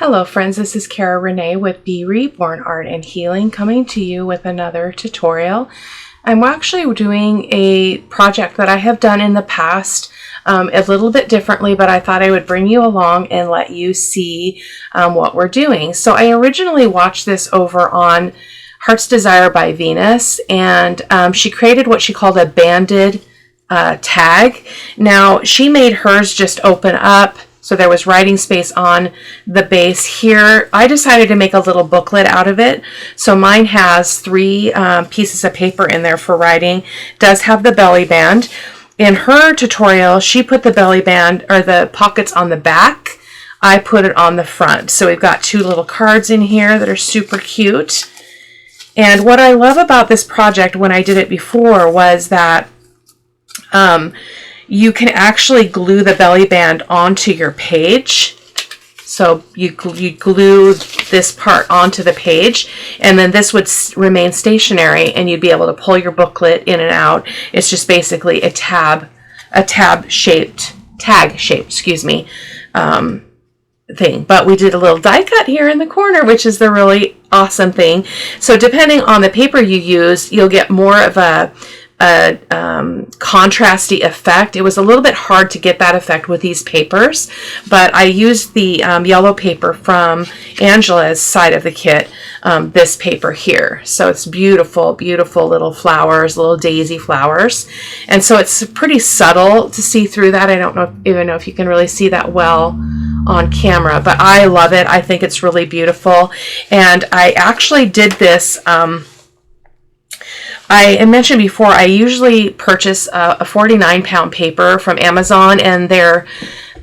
Hello friends, this is Cara-Renee with B.Reborn Art and Healing coming to you with another tutorial. I'm actually doing a project that I have done in the past a little bit differently, but I thought I would bring you along and let you see what we're doing. So I originally watched this over on Heart's Desire by Venus, and she created what she called a banded tag. Now she made hers just open up, so there was writing space on the base here. I decided to make a little booklet out of it. So mine has 3 pieces of paper in there for writing. It does have the belly band. In her tutorial, she put the belly band or the pockets on the back. I put it on the front. So we've got 2 little cards in here that are super cute. And what I love about this project when I did it before was that you can actually glue the belly band onto your page. So you glue this part onto the page, and then this would remain stationary, and you'd be able to pull your booklet in and out. It's just basically a tag shaped, thing. But we did a little die cut here in the corner, which is the really awesome thing. So depending on the paper you use, you'll get more of a contrasty effect. It was a little bit hard to get that effect with these papers, but I used the yellow paper from Angela's side of the kit, this paper here. So it's beautiful, beautiful little flowers, little daisy flowers. And so it's pretty subtle to see through that. I don't even know if you can really see that well on camera, but I love it. I think it's really beautiful. And I actually did this, I mentioned before, I usually purchase a 49-pound paper from Amazon, and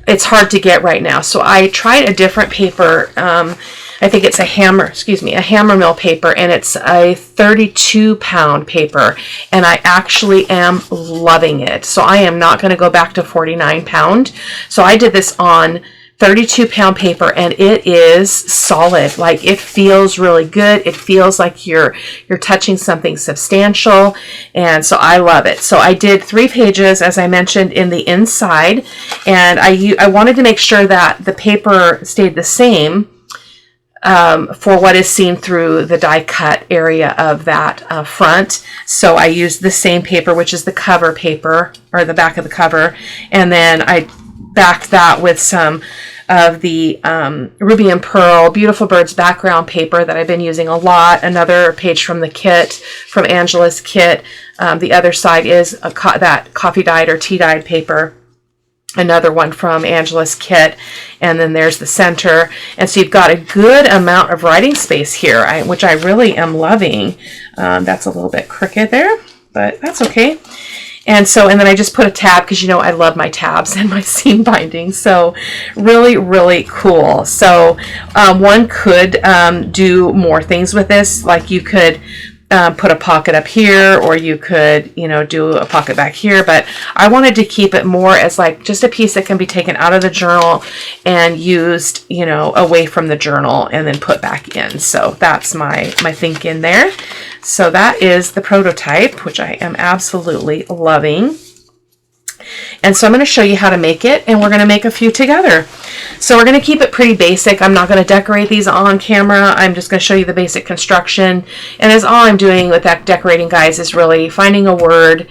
it's hard to get right now. So I tried a different paper. I think it's a hammer mill paper, and it's a 32-pound paper, and I actually am loving it. So I am not going to go back to 49-pound. So I did this on 32-pound paper, and it is solid. Like, it feels really good. It feels like you're touching something substantial, and so I love it. So I did 3 pages, as I mentioned, in the inside, and I wanted to make sure that the paper stayed the same for what is seen through the die cut area of that front. So I used the same paper, which is the cover paper, or the back of the cover, and then I backed that with some of the Ruby and Pearl Beautiful Birds background paper that I've been using a lot. Another page from the kit, from Angela's kit. The other side is that coffee dyed or tea dyed paper. Another one from Angela's kit, and then there's the center. And so you've got a good amount of writing space here, which I really am loving. That's a little bit crooked there, but that's okay. And then I just put a tab, because you know I love my tabs and my seam binding. So really, really cool. So one could do more things with this. Like, you could put a pocket up here, or you could, do a pocket back here. But I wanted to keep it more as like just a piece that can be taken out of the journal and used, away from the journal and then put back in. So that's my thinking there. So that is the prototype, which I am absolutely loving. And so I'm going to show you how to make it, and we're going to make a few together. So we're going to keep it pretty basic. I'm not going to decorate these on camera. I'm just going to show you the basic construction. And as all I'm doing with that decorating, guys, is really finding a word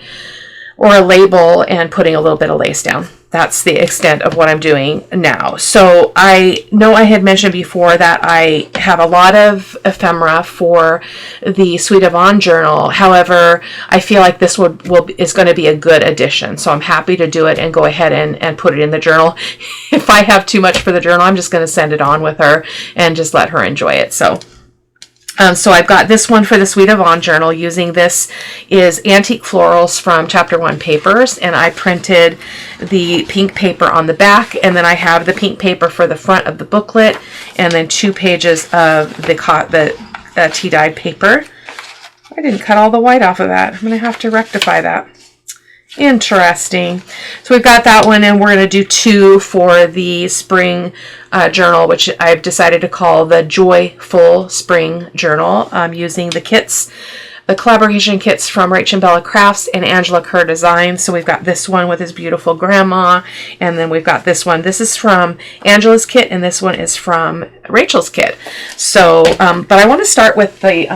or a label and putting a little bit of lace down. That's the extent of what I'm doing now. So I know I had mentioned before that I have a lot of ephemera for the Sweet Yvonne journal. However, I feel like this is going to be a good addition. So I'm happy to do it and go ahead and put it in the journal. If I have too much for the journal, I'm just going to send it on with her and just let her enjoy it. So I've got this one for the Sweet Yvonne journal. Using this is Antique Florals from Chapter 1 Papers, and I printed the pink paper on the back, and then I have the pink paper for the front of the booklet, and then 2 pages of the tea-dyed paper. I didn't cut all the white off of that. I'm going to have to rectify that. Interesting. So we've got that one, and we're going to do 2 for the spring journal, which I've decided to call the Joyful Spring Journal, using the kit's the collaboration kit's from Rachel and Bella Crafts and Angela Kerr Designs. So we've got this one with his beautiful grandma, and then we've got this one. This is from Angela's kit, and this one is from Rachel's kit. So, but I want to start with the,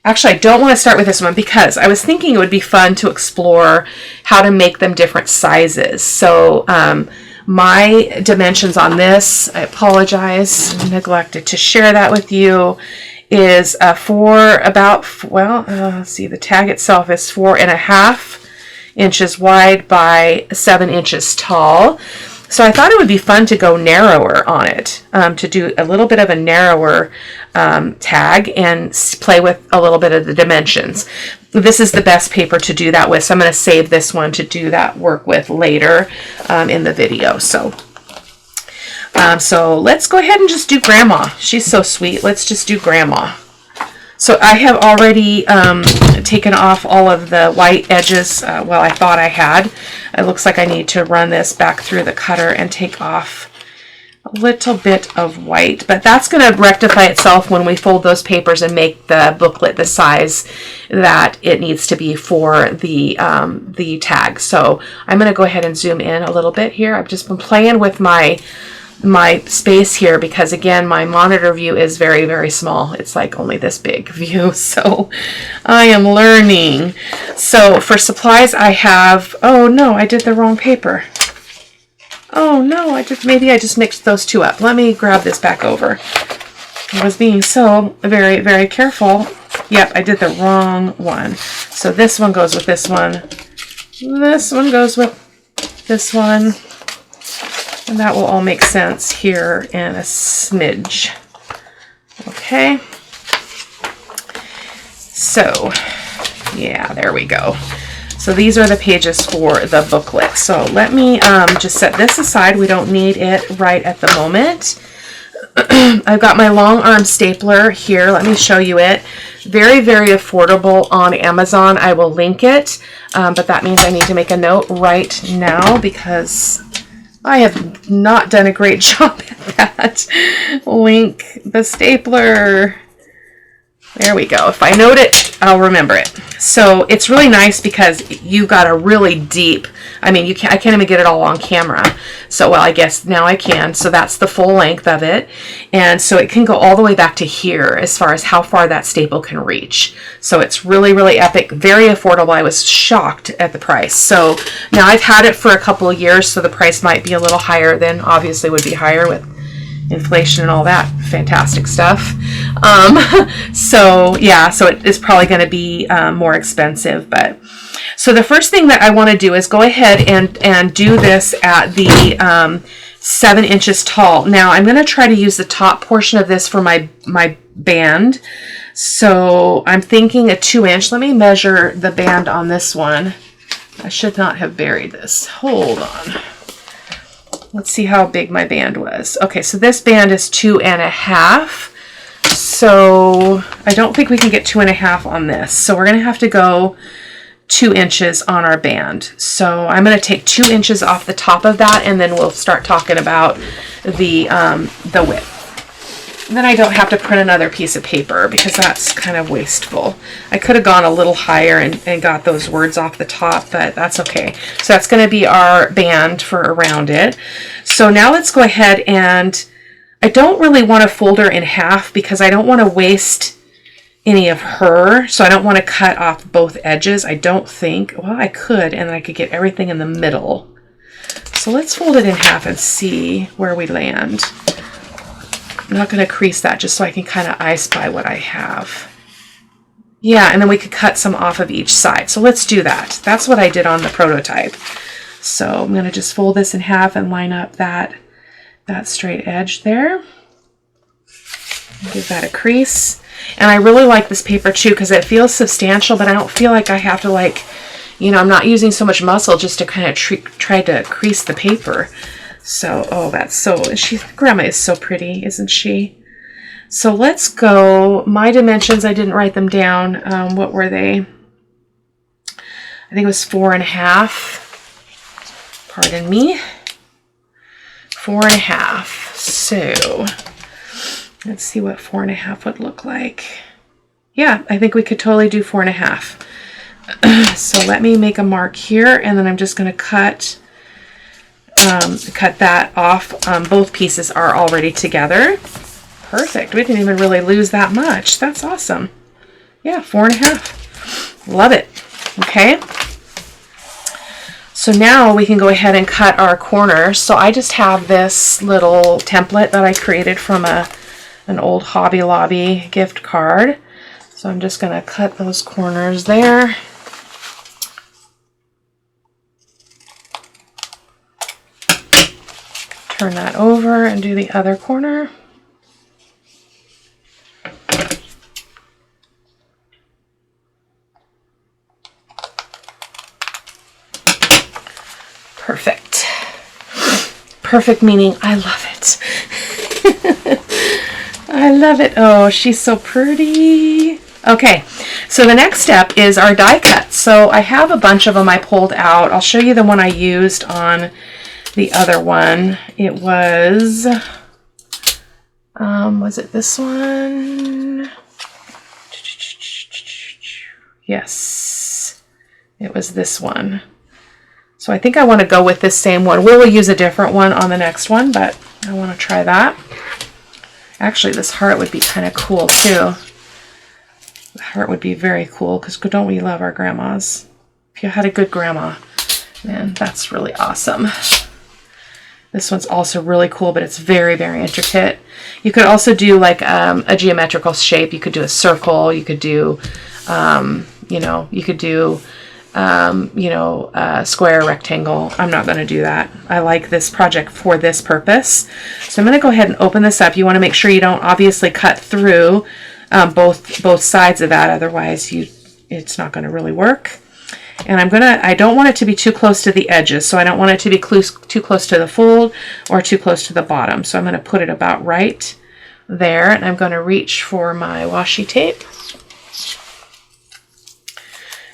actually I don't want to start with this one because I was thinking it would be fun to explore how to make them different sizes. So, my dimensions on this, I apologize, I neglected to share that with you, is for about, well, let's see, the tag itself is 4.5 inches wide by 7 inches tall. So I thought it would be fun to go narrower on it, to do a little bit of a narrower tag and play with a little bit of the dimensions. This is the best paper to do that with, so I'm going to save this one to do that work with later in the video. So let's go ahead and just do Grandma. She's so sweet. Let's just do Grandma. So I have already taken off all of the white edges. Well, I thought I had. It looks like I need to run this back through the cutter and take off a little bit of white, but that's going to rectify itself when we fold those papers and make the booklet the size that it needs to be for the tag. So I'm going to go ahead and zoom in a little bit here. I've just been playing with my space here because, again, my monitor view is very, very small. It's like only this big view, so I am learning. So for supplies I have, oh no, I did the wrong paper. Oh no, maybe I just mixed those two up. Let me grab this back over. I was being so very, very careful. Yep, I did the wrong one. So this one goes with this one. This one goes with this one. And that will all make sense here in a smidge. Okay. So, yeah, there we go. So these are the pages for the booklet. So let me just set this aside. We don't need it right at the moment. I've got my long arm stapler here. Let me show you it. Very, very affordable on Amazon. I will link it, but that means I need to make a note right now because I have not done a great job at that. Link the stapler. There we go. If I note it, I'll remember it. So it's really nice because you got a really deep, I mean, I can't even get it all on camera. So, well, I guess now I can. So that's the full length of it. And so it can go all the way back to here as far as how far that staple can reach. So it's really, really epic, very affordable. I was shocked at the price. So now I've had it for a couple of years, so the price might be a little higher than obviously would be higher with inflation and all that fantastic stuff. So yeah, so it is probably going to be more expensive. But so the first thing that I want to do is go ahead and do this at the 7 inches tall. Now I'm going to try to use the top portion of this for my band. So I'm thinking a 2-inch. Let me measure the band on this one. I should not have buried this. Hold on. Let's see how big my band was. Okay, so this band is 2.5. So I don't think we can get 2.5 on this. So we're going to have to go 2 inches on our band. So I'm going to take 2 inches off the top of that, and then we'll start talking about the width. And then I don't have to print another piece of paper because that's kind of wasteful. I could have gone a little higher and got those words off the top, but that's okay. So that's going to be our band for around it. So now let's go ahead, and I don't really want to fold her in half because I don't want to waste any of her. So I don't want to cut off both edges. I don't think. Well, I could, and I could get everything in the middle. So let's fold it in half and see where we land. I'm not going to crease that just so I can kind of I spy what I have. Yeah, and then we could cut some off of each side. So let's do that. That's what I did on the prototype. So I'm going to just fold this in half and line up that straight edge there. Give that a crease. And I really like this paper too because it feels substantial, but I don't feel like I have to, like, you know, I'm not using so much muscle just to kind of try to crease the paper. So, oh, that's so, Grandma is so pretty, isn't she? So let's go, my dimensions, I didn't write them down. What were they? I think it was 4.5. Pardon me. 4.5. So let's see what 4.5 would look like. Yeah, I think we could totally do 4.5. So let me make a mark here, and then I'm just going to cut that off. Both pieces are already together. Perfect. We didn't even really lose that much. That's awesome. Yeah, 4.5. Love it. Okay. So now we can go ahead and cut our corners. So I just have this little template that I created from an old Hobby Lobby gift card. So I'm just going to cut those corners there. Turn that over and do the other corner. Perfect. Perfect meaning I love it. I love it. Oh, she's so pretty. Okay, so the next step is our die cut. So I have a bunch of them I pulled out. I'll show you the one I used on the other one. It was it this one? Yes, it was this one. So I think I want to go with this same one. We'll use a different one on the next one, but I want to try that. Actually, this heart would be kind of cool too. The heart would be very cool because don't we love our grandmas? If you had a good grandma, man, that's really awesome. This one's also really cool, but it's very, very intricate. You could also do like a geometrical shape. You could do a circle. You could do, you could do, square, rectangle. I'm not going to do that. I like this project for this purpose. So I'm going to go ahead and open this up. You want to make sure you don't obviously cut through both sides of that. Otherwise it's not going to really work. And I don't want it to be too close to the edges. So I don't want it to be too close to the fold or too close to the bottom. So I'm going to put it about right there. And I'm going to reach for my washi tape.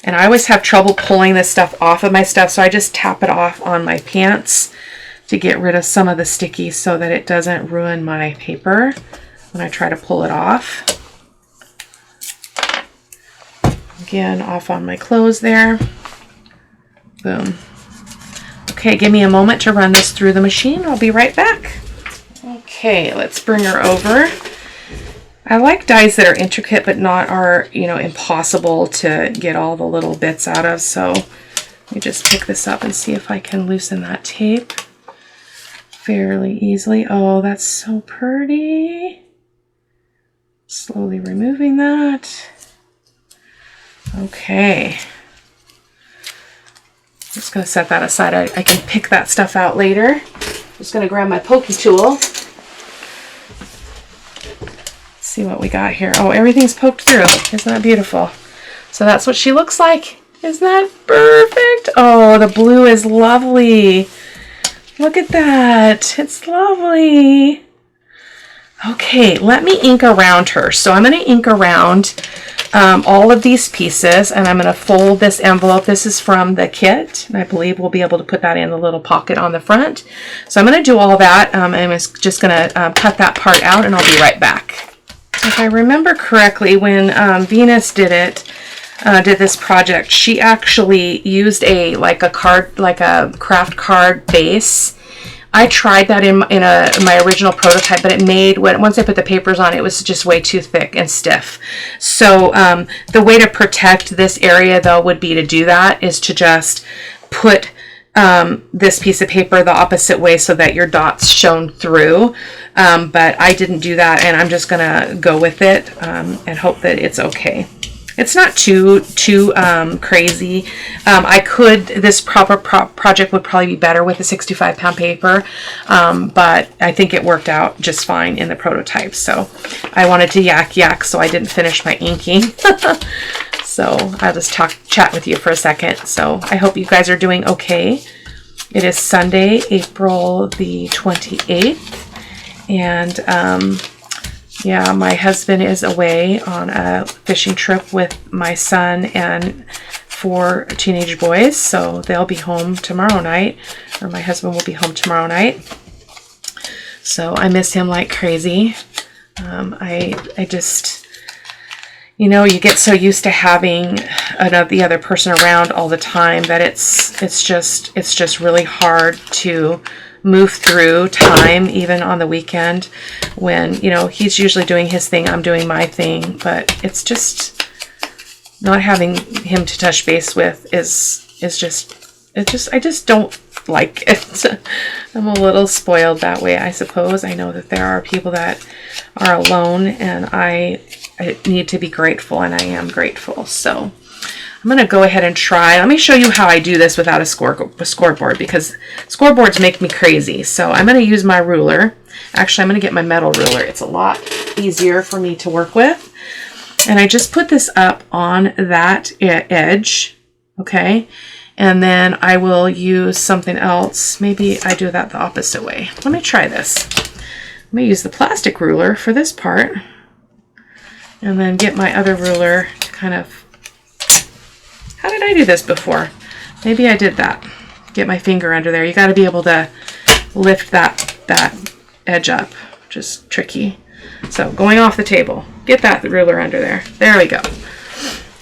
And I always have trouble pulling this stuff off of my stuff, so I just tap it off on my pants to get rid of some of the sticky so that it doesn't ruin my paper when I try to pull it off. Again, off on my clothes there. Boom. Okay, give me a moment to run this through the machine. I'll be right back. Okay, let's bring her over. I like dies that are intricate but are impossible to get all the little bits out of. So let me just pick this up and see if I can loosen that tape fairly easily. Oh, that's so pretty. Slowly removing that. Okay. Just going to set that aside. I can pick that stuff out later. Just going to grab my pokey tool. See what we got here. Oh, everything's poked through. Isn't that beautiful? So that's what she looks like. Isn't that perfect? Oh, the blue is lovely. Look at that. It's lovely. Okay, let me ink around her. So I'm going to ink around all of these pieces, and I'm going to fold this envelope. This is from the kit, and I believe we'll be able to put that in the little pocket on the front. So I'm going to do all that. I'm just going to cut that part out, and I'll be right back. If I remember correctly, when Venus did this project, she actually used a craft card base. I tried that in my original prototype, but it made, once I put the papers on, it was just way too thick and stiff. So the way to protect this area, though, would be to do that, is to just put this piece of paper the opposite way so that your dots shone through. But I didn't do that, and I'm just gonna go with it and hope that it's okay. It's not too crazy. This project would probably be better with a 65-pound paper, but I think it worked out just fine in the prototype. So I wanted to yak, so I didn't finish my inking. So I'll just chat with you for a second. So I hope you guys are doing okay. It is Sunday, April the 28th. And yeah, my husband is away on a fishing trip with my son and 4 teenage boys. So they'll be home tomorrow night, or my husband will be home tomorrow night. So I miss him like crazy. you know, you get so used to having the other person around all the time that it's just really hard to move through time, even on the weekend when, you know, he's usually doing his thing, I'm doing my thing, but it's just not having him to touch base with I just don't like it. I'm a little spoiled that way, I suppose. I know that there are people that are alone, and I need to be grateful, and I am grateful. So I'm going to go ahead and try. Let me show you how I do this without a scoreboard, because scoreboards make me crazy. So I'm going to use my ruler. Actually, I'm going to get my metal ruler. It's a lot easier for me to work with. And I just put this up on that edge, okay? And then I will use something else. Maybe I do that the opposite way. Let me try this. Let me use the plastic ruler for this part, and then get my other ruler to kind of... How did I do this before? Maybe I did that. Get my finger under there. You got to be able to lift that edge up. Just tricky. So going off the table, get that ruler under there. There we go.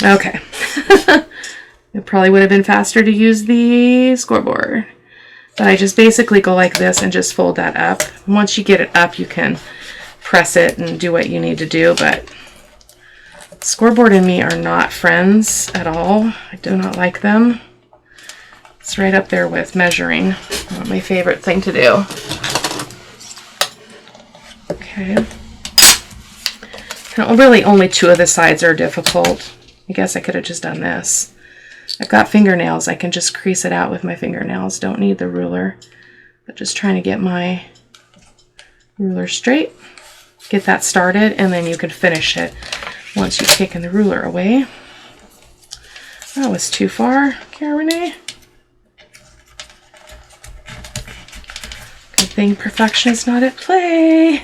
Okay. It probably would have been faster to use the scoreboard. But I just basically go like this and just fold that up. Once you get it up, you can press it and do what you need to do, but scoreboard and me are not friends at all. I do not like them. It's right up there with measuring. Not my favorite thing to do. Okay. And really only two of the sides are difficult. I guess I could have just done this. I've got fingernails. I can just crease it out with my fingernails. Don't need the ruler. But just trying to get my ruler straight. Get that started, and then you can finish it once you've taken the ruler away. That was too far, Cara-Renee. Good thing perfection is not at play.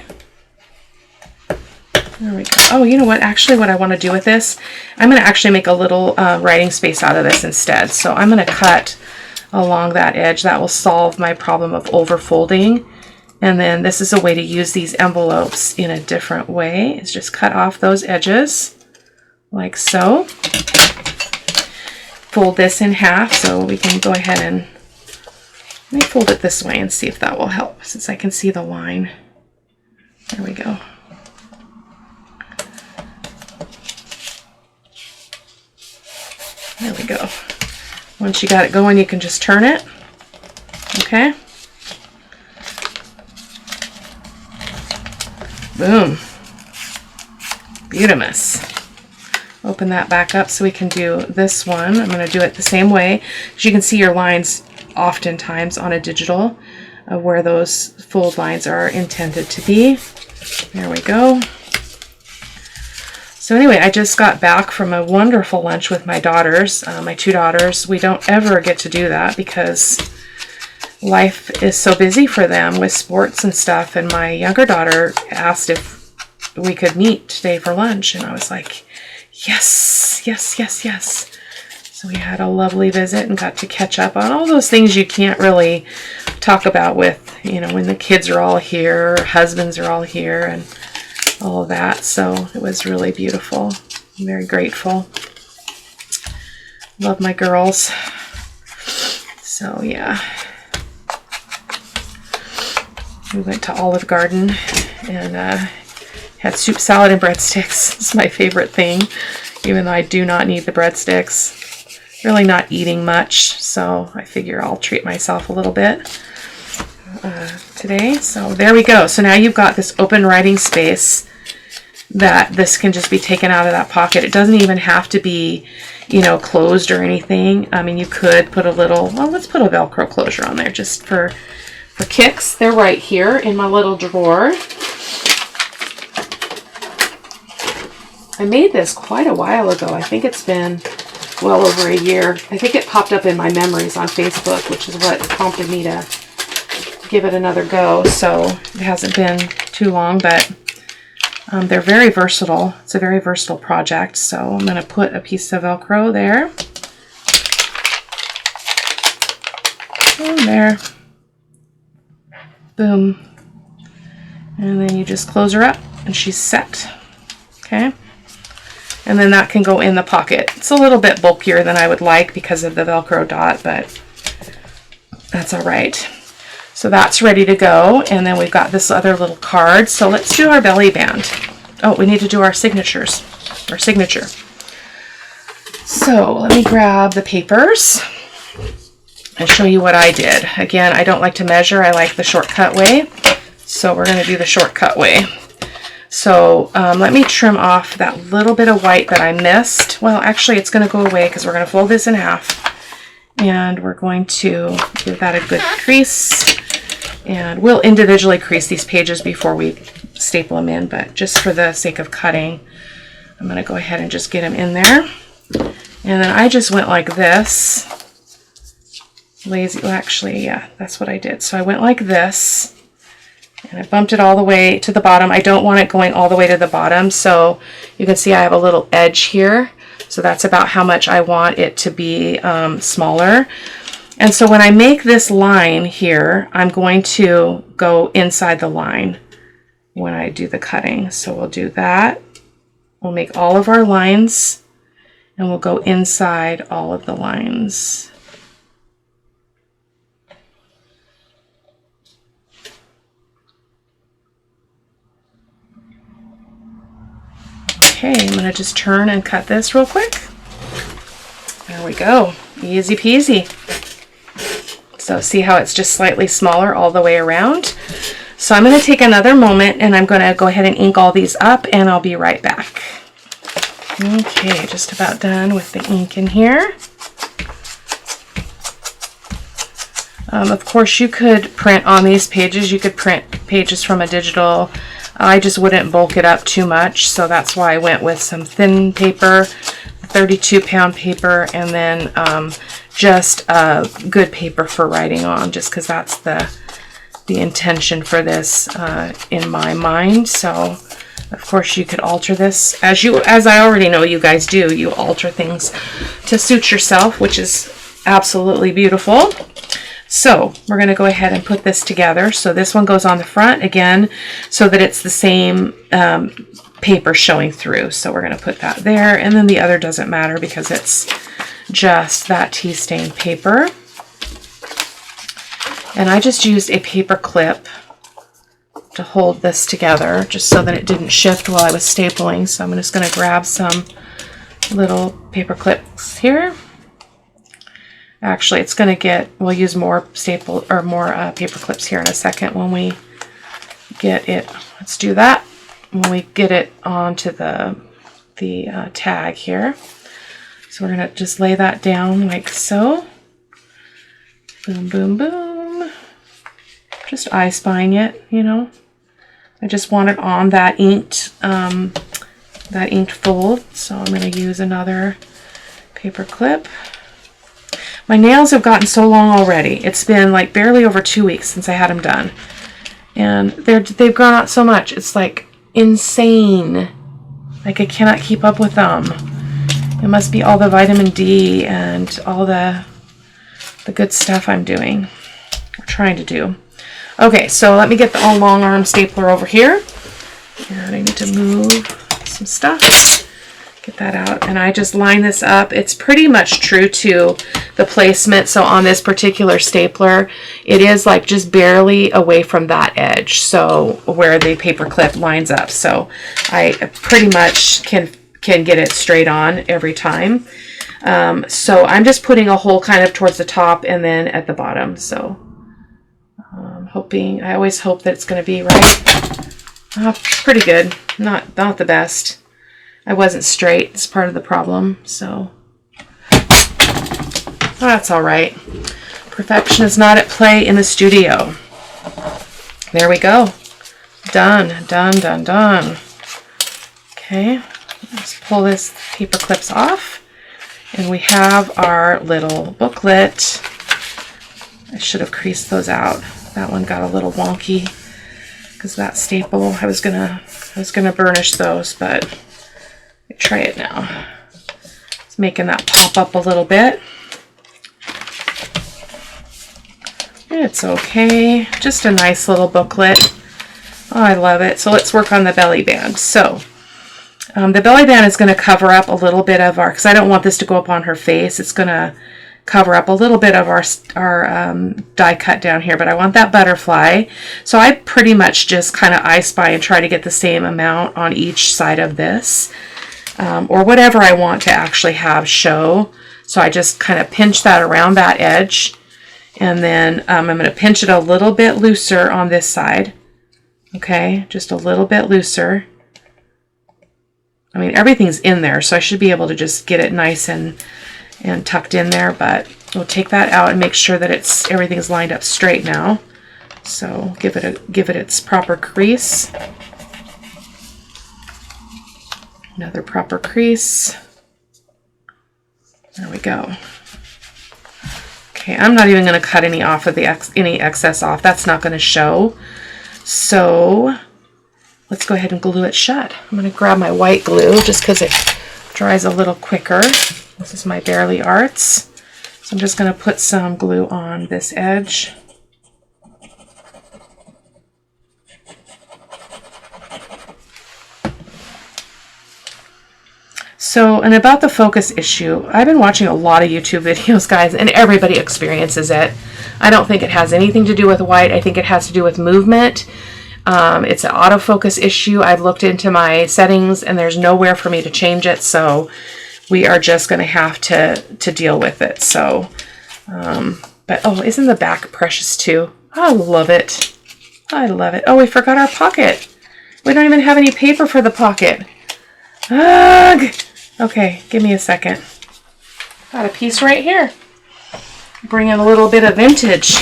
There we go. Oh, you know what? Actually, what I want to do with this, I'm going to actually make a little writing space out of this instead. So I'm going to cut along that edge. That will solve my problem of overfolding. And then this is a way to use these envelopes in a different way. Is just cut off those edges like so. Fold this in half so we can go ahead and let me fold it this way and see if that will help, since I can see the line. There we go. There we go. Once you got it going, you can just turn it. Okay. Boom. Beautimous. Open that back up so we can do this one. I'm going to do it the same way. As you can see your lines oftentimes on a digital where those fold lines are intended to be. There we go. So anyway, I just got back from a wonderful lunch with my daughters, my two daughters. We don't ever get to do that because life is so busy for them with sports and stuff. And my younger daughter asked if we could meet today for lunch. And I was like, yes, yes, yes, yes. So we had a lovely visit and got to catch up on all those things you can't really talk about with, you know, when the kids are all here, husbands are all here, and all of that. So it was really beautiful. I'm very grateful. Love my girls. So yeah. We went to Olive Garden and had soup, salad, and breadsticks. It's my favorite thing, even though I do not need the breadsticks. Really not eating much, so I figure I'll treat myself a little bit today. So there we go. So now you've got this open writing space that this can just be taken out of that pocket. It doesn't even have to be, you know, closed or anything. I mean, you could put a little, well, let's put a Velcro closure on there just for kicks. They're right here in my little drawer. I made this quite a while ago. I think it's been well over a year. I think it popped up in my memories on Facebook, which is what prompted me to give it another go. So it hasn't been too long, but they're very versatile. It's a very versatile project. So I'm going to put a piece of Velcro there. And there. Boom. And then you just close her up and she's set. Okay. And then that can go in the pocket. It's a little bit bulkier than I would like because of the Velcro dot, but that's all right. So that's ready to go. And then we've got this other little card. So let's do our belly band. Oh, we need to do our signatures, our signature. So let me grab the papers and show you what I did. Again, I don't like to measure. I like the shortcut way. So we're going to do the shortcut way. So let me trim off that little bit of white that I missed. Well, actually, it's going to go away because we're going to fold this in half. And we're going to give that a good crease. And we'll individually crease these pages before we staple them in. But just for the sake of cutting, I'm going to go ahead and just get them in there. And then I just went like this. Lazy, well, actually, yeah, that's what I did. So I went like this. And I bumped it all the way to the bottom. I don't want it going all the way to the bottom. So you can see I have a little edge here. So that's about how much I want it to be smaller. And so when I make this line here, I'm going to go inside the line when I do the cutting. So we'll do that. We'll make all of our lines and we'll go inside all of the lines. Okay, I'm going to just turn and cut this real quick. There we go. Easy peasy. So see how it's just slightly smaller all the way around? So I'm going to take another moment and I'm going to go ahead and ink all these up and I'll be right back. Okay, just about done with the ink in here. Of course, you could print on these pages. You could print pages from a digital. I just wouldn't bulk it up too much, so that's why I went with some thin paper, 32-pound paper, and then just good paper for writing on, just because that's the intention for this in my mind. So, of course, you could alter this as I already know you guys do. You alter things to suit yourself, which is absolutely beautiful. So we're going to go ahead and put this together. So this one goes on the front again so that it's the same paper showing through. So we're going to put that there, and then the other doesn't matter because it's just that tea stain paper. And I just used a paper clip to hold this together just so that it didn't shift while I was stapling. So I'm just going to grab some little paper clips here. Actually, it's going to get, we'll use more staple or more paper clips here in a second when we get it. Let's do that when we get it onto the tag here. So we're going to just lay that down like so. Boom, boom, boom. Just I-spine it, you know. I just want it on that inked fold. So I'm going to use another paper clip. My nails have gotten so long already. It's been like barely over 2 weeks since I had them done. And they've grown out so much. It's like insane. Like I cannot keep up with them. It must be all the vitamin D and all the good stuff I'm doing. Or trying to do. Okay, so let me get the long arm stapler over here. And I need to move some stuff. Get that out, and I just line this up. It's pretty much true to the placement. So on this particular stapler, it is like just barely away from that edge, so where the paper clip lines up. So I pretty much can get it straight on every time. So I'm just putting a hole kind of towards the top and then at the bottom. So I'm hoping, I always hope that it's going to be right. Pretty good, not the best. I wasn't straight. It's part of the problem, so that's all right. Perfection is not at play in the studio. There we go. Done, done, done, done. Okay, let's pull this paper clips off, and we have our little booklet. I should have creased those out. That one got a little wonky because that staple. I was gonna burnish those, but try it now. It's making that pop up a little bit. It's okay. Just a nice little booklet. Oh, I love it. So let's work on the belly band. So The belly band is going to cover up a little bit of our, because I don't want this to go up on her face. It's going to cover up a little bit of our die cut down here, but I want that butterfly. So I pretty much just kind of I Spy and try to get the same amount on each side of this, or whatever I want to actually have show. So I just kind of pinch that around that edge, and then I'm going to pinch it a little bit looser on this side. Okay, just a little bit looser. I mean, everything's in there, so I should be able to just get it nice and tucked in there, but we'll take that out and make sure that everything's lined up straight now. So give it its proper crease. Another proper crease. There we go. Okay, I'm not even going to cut any off of any excess off. That's not going to show. So let's go ahead and glue it shut. I'm going to grab my white glue just because it dries a little quicker. This is my Barely Arts. So I'm just going to put some glue on this edge. So, and about the focus issue, I've been watching a lot of YouTube videos, guys, and everybody experiences it. I don't think it has anything to do with white. I think it has to do with movement. It's an autofocus issue. I've looked into my settings and there's nowhere for me to change it. So we are just going to have to deal with it. So, but oh, isn't the back precious too? I love it. I love it. Oh, we forgot our pocket. We don't even have any paper for the pocket. Ugh. Okay, give me a second. Got a piece right here. Bring in a little bit of vintage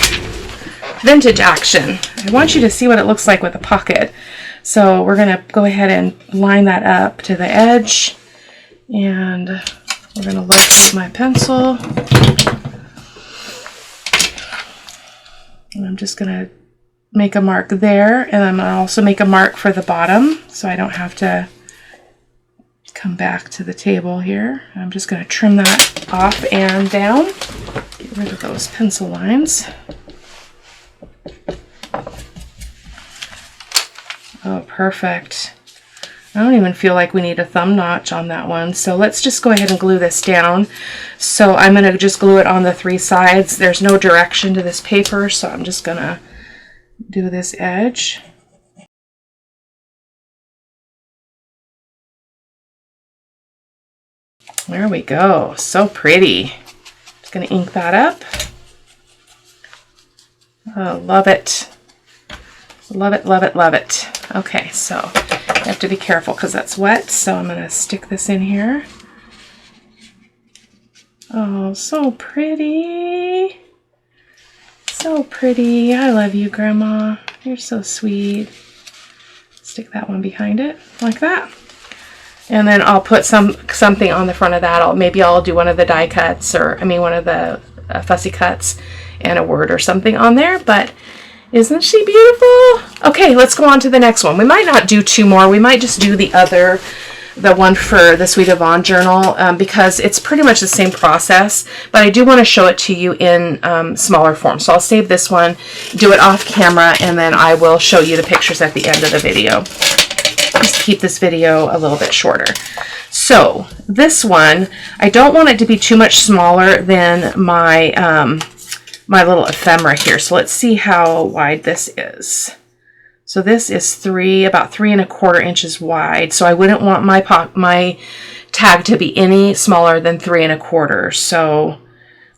action. I want you to see what it looks like with a pocket. So we're going to go ahead and line that up to the edge. And we're going to locate my pencil. And I'm just going to make a mark there. And I'm going to also make a mark for the bottom so I don't have to come back to the table here. I'm just going to trim that off and down. Get rid of those pencil lines. Oh, perfect. I don't even feel like we need a thumb notch on that one. So let's just go ahead and glue this down. So I'm going to just glue it on the 3 sides. There's no direction to this paper, so I'm just going to do this edge. There we go. So pretty. Just going to ink that up. Oh, love it. Love it, love it, love it. Okay, so you have to be careful because that's wet. So I'm going to stick this in here. Oh, so pretty. So pretty. I love you, Grandma. You're so sweet. Stick that one behind it like that. And then I'll put something on the front of that. Maybe I'll do one of the die cuts, or I mean one of the fussy cuts, and a word or something on there. But isn't she beautiful? Okay, let's go on to the next one. We might not do 2 more. We might just do the one for the Sweet Yvonne journal, because it's pretty much the same process, but I do want to show it to you in smaller form. So I'll save this one, do it off camera, and then I will show you the pictures at the end of the video. Just keep this video a little bit shorter. So this one, I don't want it to be too much smaller than my my little ephemera here. So let's see how wide this is. So this is about 3 1/4 inches wide. So I wouldn't want my tag to be any smaller than 3 1/4. So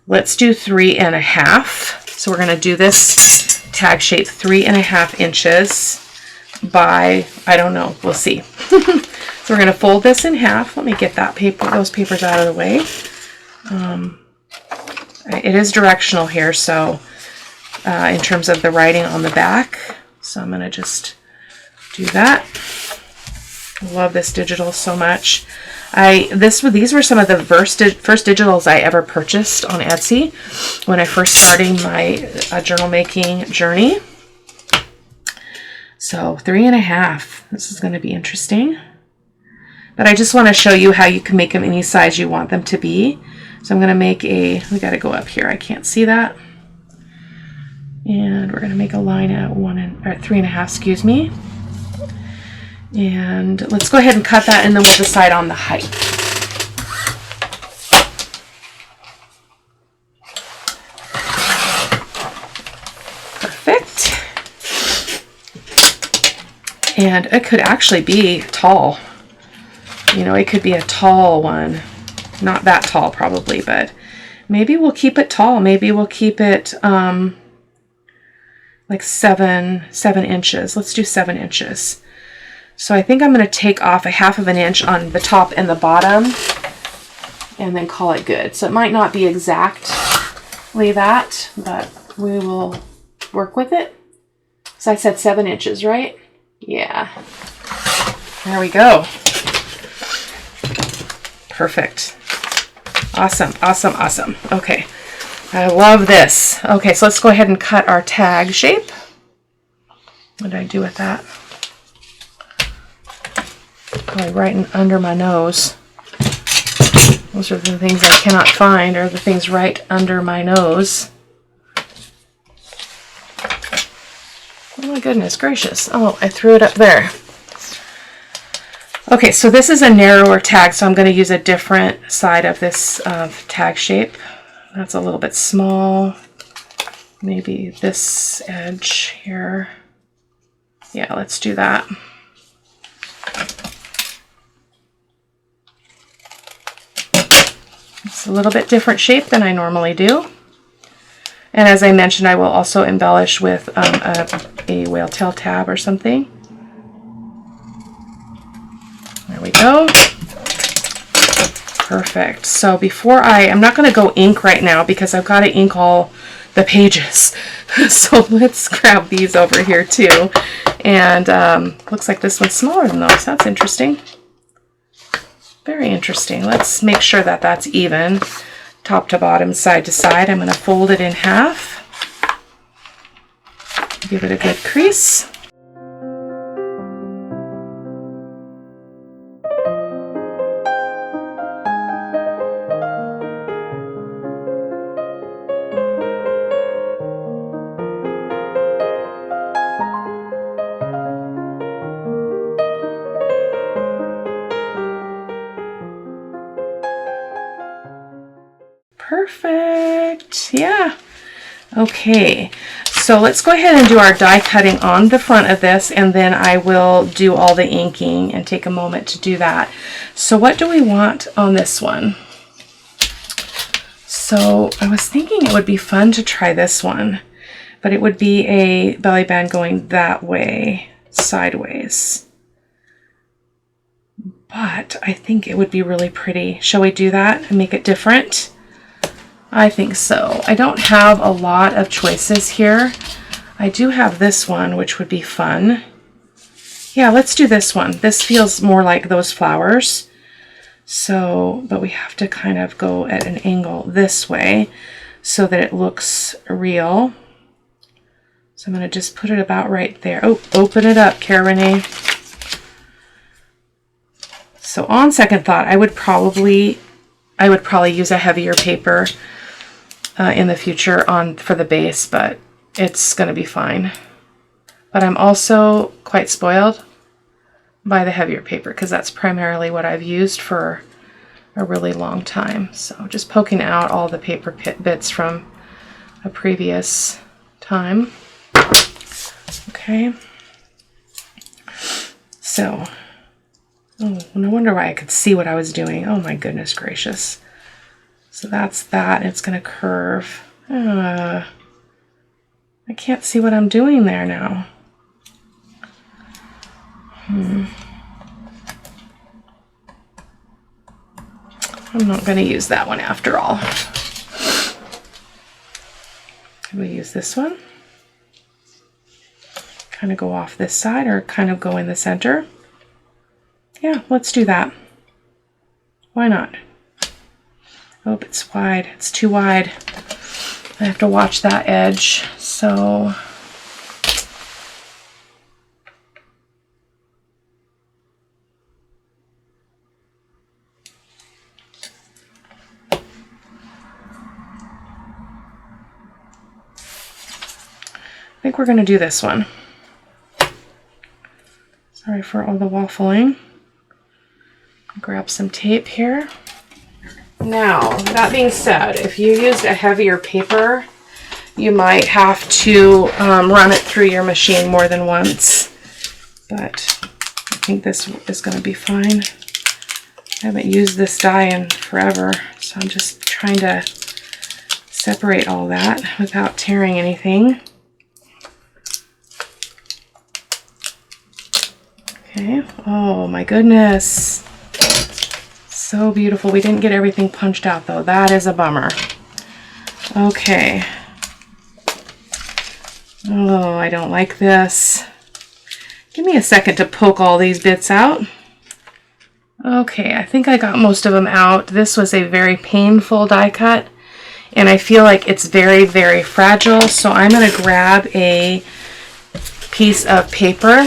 let's do 3 1/2. So we're going to do this tag shape 3 1/2 inches by, I don't know, we'll see. So we're going to fold this in half. Let me get those papers out of the way. It is directional here, so in terms of the writing on the back. So I'm going to just do that. I love this digital so much. These were some of the first digitals I ever purchased on Etsy when I first started my journal making journey. So 3 1/2. This is going to be interesting. But I just want to show you how you can make them any size you want them to be. So I'm going to make we got to go up here. I can't see that. And we're going to make a line at 3 1/2, excuse me. And let's go ahead and cut that, and then we'll decide on the height. Perfect. And it could actually be tall. You know, it could be a tall one. Not that tall probably, but maybe we'll keep it tall. Maybe we'll keep it like 7 inches. Let's do 7 inches. So I think I'm going to take off a 1/2 inch on the top and the bottom and then call it good. So it might not be exactly that, but we will work with it. So I said 7 inches, right? Yeah. There we go. Perfect. Awesome, awesome, awesome. Okay. I love this. Okay, so let's go ahead and cut our tag shape. What did I do with that? Probably right under my nose. Those are the things I cannot find, are the things right under my nose. Oh my goodness gracious. Oh, I threw it up there. Okay, so this is a narrower tag, so I'm going to use a different side of this tag shape. That's a little bit small. Maybe this edge here. Yeah, let's do that. It's a little bit different shape than I normally do. And as I mentioned, I will also embellish with a whale tail tab or something. There we go. Perfect. So before I'm not going to go ink right now because I've got to ink all the pages. So let's grab these over here too. And looks like this one's smaller than those. That's interesting. Very interesting. Let's make sure that that's even, top to bottom, side to side. I'm going to fold it in half. Give it a good crease. Perfect. Yeah. Okay. So let's go ahead and do our die cutting on the front of this, and then I will do all the inking and take a moment to do that. So what do we want on this one? So I was thinking it would be fun to try this one, but it would be a belly band going that way, sideways. But I think it would be really pretty. Shall we do that and make it different? I think so. I don't have a lot of choices here. I do have this one, which would be fun. Yeah, let's do this one. This feels more like those flowers. So, but we have to kind of go at an angle this way so that it looks real. So I'm going to just put it about right there. Oh, open it up, Cara-Renee. So on second thought, I would probably use a heavier paper in the future for the base, but it's going to be fine. But I'm also quite spoiled by the heavier paper because that's primarily what I've used for a really long time. So just poking out all the paper bits from a previous time. Okay. So, oh, no wonder why I could see what I was doing. Oh my goodness gracious. So that's that. It's going to curve. I can't see what I'm doing there now. I'm not going to use that one after all. We'll use this one. Kind of go off this side or kind of go in the center. Yeah, let's do that. Why not? Oh, it's wide. It's too wide. I have to watch that edge. So I think we're going to do this one. So Sorry for all the waffling. Grab some tape here. Now, that being said, if you used a heavier paper, you might have to run it through your machine more than once. But I think this is going to be fine. I haven't used this die in forever, so I'm just trying to separate all that without tearing anything. Okay. Oh my goodness. So beautiful. We didn't get everything punched out though. That is a bummer. Okay. Oh, I don't like this. Give me a second to poke all these bits out. Okay, I think I got most of them out. This was a very painful die cut, and I feel like it's very, very fragile. So I'm going to grab a piece of paper,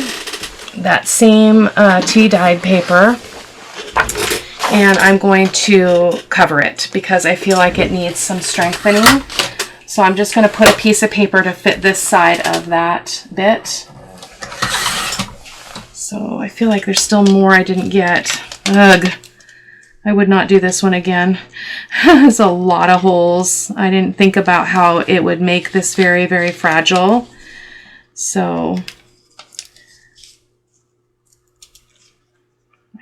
that same tea-dyed paper, and I'm going to cover it because I feel like it needs some strengthening. So I'm just going to put a piece of paper to fit this side of that bit. So I feel like there's still more I didn't get. Ugh. I would not do this one again. There's a lot of holes. I didn't think about how it would make this very, very fragile. So,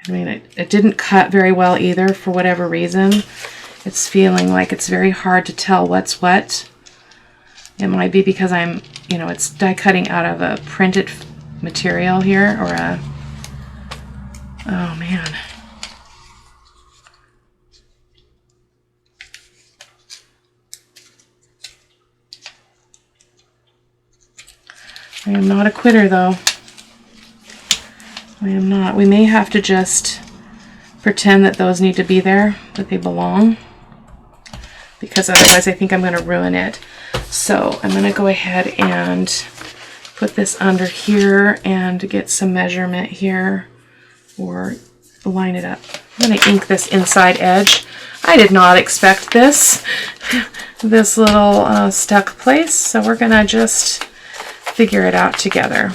I mean, it didn't cut very well either for whatever reason. It's feeling like it's very hard to tell what's what. It might be because I'm, you know, it's die cutting out of a printed material here, or a, oh man. I am not a quitter though. I am not. We may have to just pretend that those need to be there, that they belong, because otherwise I think I'm going to ruin it. So I'm going to go ahead and put this under here and get some measurement here, or line it up. I'm going to ink this inside edge. I did not expect this, this little stuck place, so we're going to just figure it out together.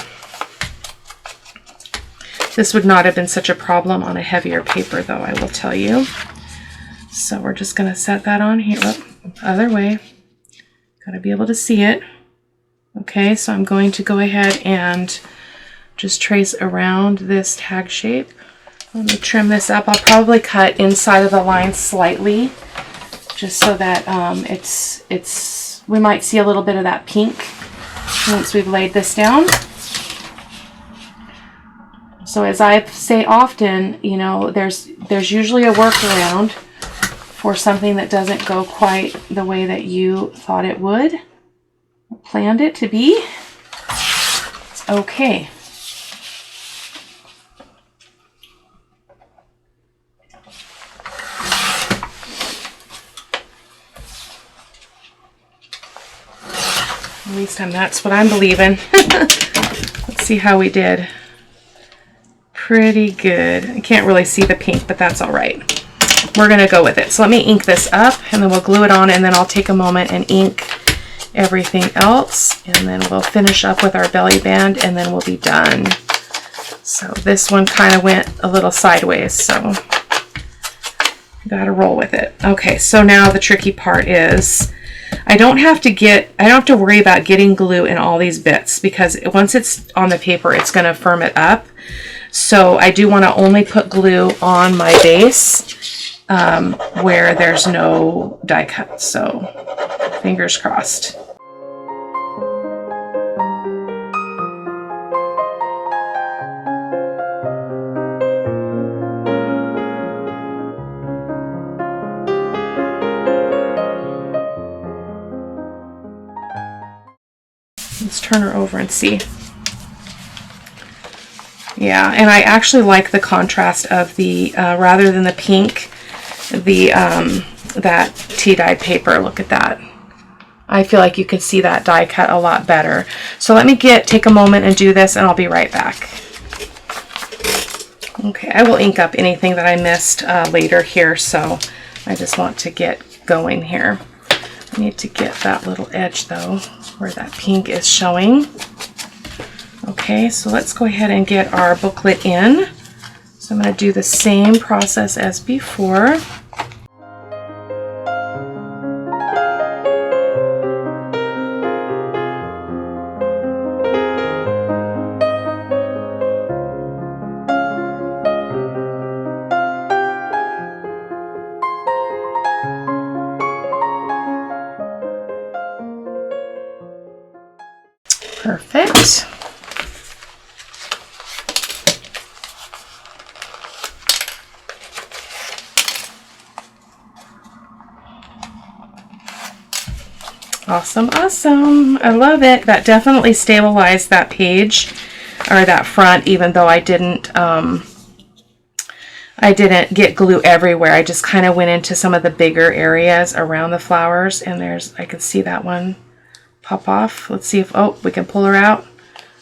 This would not have been such a problem on a heavier paper though, I will tell you. So we're just going to set that on here. Oh, other way. Got to be able to see it. Okay, so I'm going to go ahead and just trace around this tag shape. Let me trim this up. I'll probably cut inside of the line slightly, just so that we might see a little bit of that pink once we've laid this down. So as I say often, you know, there's usually a workaround for something that doesn't go quite the way that you thought it would, or planned it to be. It's okay. At least that's what I'm believing. Let's see how we did. Pretty good. I can't really see the pink, but that's all right. We're going to go with it. So let me ink this up, and then we'll glue it on, and then I'll take a moment and ink everything else, and then we'll finish up with our belly band, and then we'll be done. So this one kind of went a little sideways, so got to roll with it. Okay, so now the tricky part is I don't have to worry about getting glue in all these bits, because once it's on the paper, it's going to firm it up. So I do want to only put glue on my base where there's no die cut. So fingers crossed. Let's turn her over and see. Yeah, and I actually like the contrast of the, rather than the pink, that tea-dyed paper. Look at that. I feel like you can see that die cut a lot better. So let me take a moment and do this, and I'll be right back. Okay, I will ink up anything that I missed later here, so I just want to get going here. I need to get that little edge, though, where that pink is showing. Okay, so let's go ahead and get our booklet in. So I'm going to do the same process as before. Perfect. Awesome, awesome. I love it. That definitely stabilized that page, or that front, even though I didn't get glue everywhere. I just kind of went into some of the bigger areas around the flowers, and I can see that one pop off. Let's see if, oh, we can pull her out.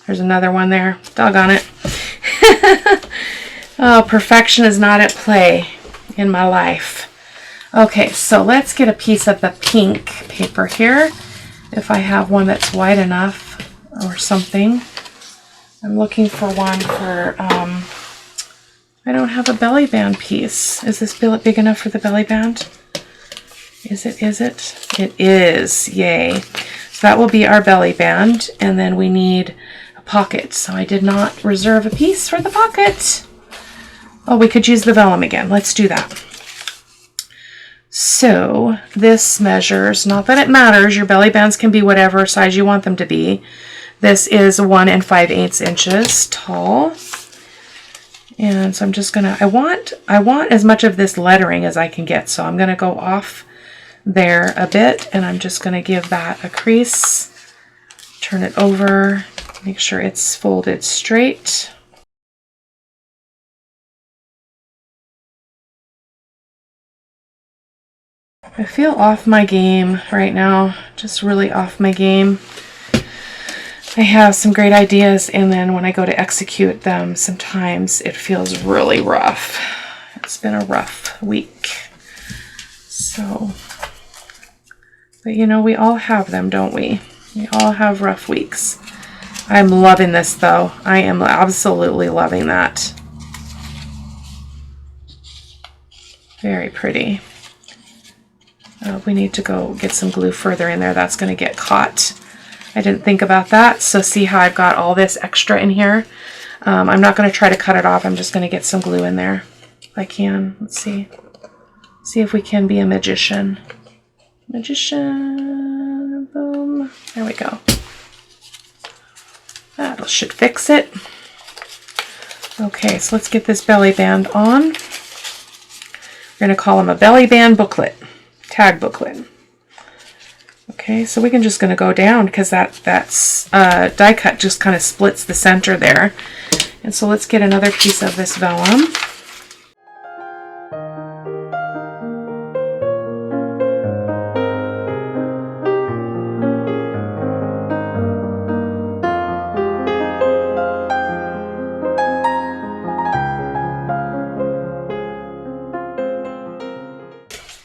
There's another one there. Doggone it. Oh, perfection is not at play in my life. Okay, so let's get a piece of the pink paper here. If I have one that's wide enough or something. I'm looking for one for, I don't have a belly band piece. Is this billet big enough for the belly band? Is it? It is. Yay. So that will be our belly band. And then we need a pocket. So I did not reserve a piece for the pocket. Oh, we could use the vellum again. Let's do that. So this measures, not that it matters, your belly bands can be whatever size you want them to be. This is 1 5/8 inches tall. And so I'm just gonna, I want as much of this lettering as I can get. So I'm gonna go off there a bit, and I'm just gonna give that a crease, turn it over, make sure it's folded straight. I feel off my game right now, just really off my game. I have some great ideas, and then when I go to execute them, sometimes it feels really rough. It's been a rough week. So, but you know, we all have them, don't we? We all have rough weeks. I'm loving this though. I am absolutely loving that. Very pretty. We need to go get some glue further in there. That's going to get caught. I didn't think about that. So see how I've got all this extra in here? I'm not going to try to cut it off. I'm just going to get some glue in there if I can. Let's see. See if we can be a magician. Magician. Boom. There we go. That should fix it. Okay, so let's get this belly band on. We're going to call them a belly band booklet. Tag booklet. Okay, so we're just going to go down because that's die cut just kind of splits the center there. And so let's get another piece of this vellum.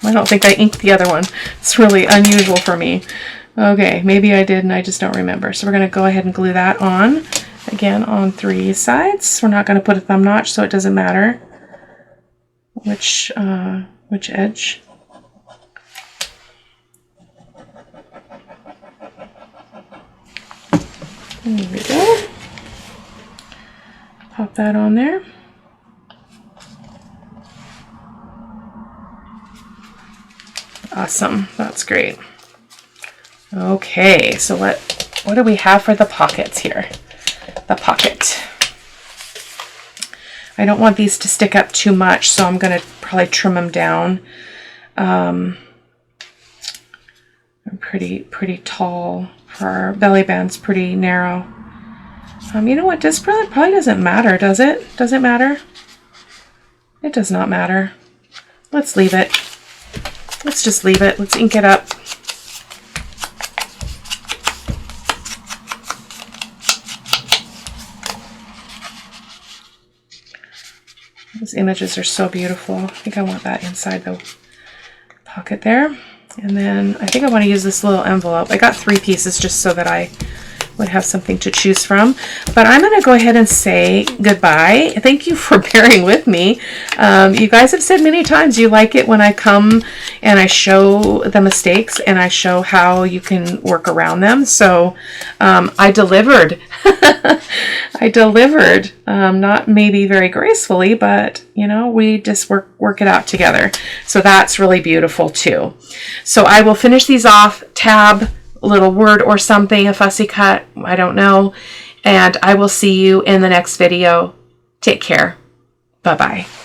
I don't think I inked the other one. It's really unusual for me. Okay, maybe I did and I just don't remember. So we're going to go ahead and glue that on. Again, on 3 sides. We're not going to put a thumb notch, so it doesn't matter which edge. There we go. Pop that on there. Awesome, that's great. Okay, so what do we have for the pockets here? The pocket. I don't want these to stick up too much, so I'm going to probably trim them down. I'm pretty tall for our belly band's pretty narrow. You know what? This probably doesn't matter, does it? Does it matter? It does not matter. Let's leave it. Let's just leave it. Let's ink it up. Those images are so beautiful. I think I want that inside the pocket there. And then I think I want to use this little envelope. I got 3 pieces just so that I would have something to choose from. But I'm going to go ahead and say goodbye. Thank you for bearing with me. You guys have said many times you like it when I come and I show the mistakes and I show how you can work around them. So I delivered. I delivered. Not maybe very gracefully, but you know, we just work it out together. So that's really beautiful too. So I will finish these off, tab, a little word or something, a fussy cut, I don't know. And I will see you in the next video. Take care. Bye-bye.